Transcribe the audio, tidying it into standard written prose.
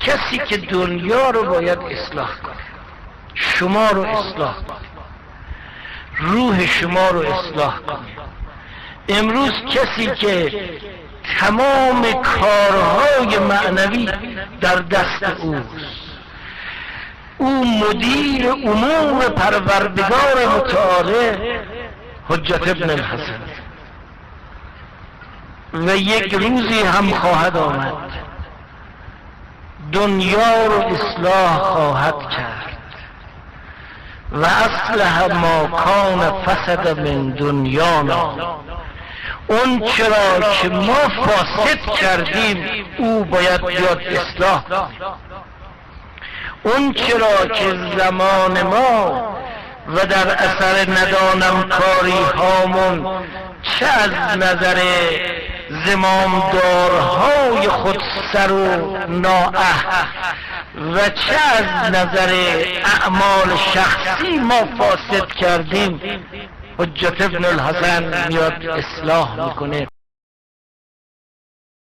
کسی که دنیا رو باید اصلاح کنه، شما رو اصلاح کنه، روح شما رو اصلاح کنه. امروز کسی که تمام کارهای معنوی در دست اوست، او مدیر امور پروردگار متعال حجت ابن الحسن، و یک روزی هم خواهد آمد دنیا رو اصلاح خواهد کرد. و اصلح ما کان فسد من دنیانا، اون چرا که ما فاسد کردیم او باید بیاد اصلاح. اون چرا که زمان ما و در اثر ندانم کاری هامون چه از نظر زمامدارهای خود سر و نااه و چه از نظر اعمال شخصی ما فاسد کردیم، حجت ابن الحسن میاد اصلاح میکنه.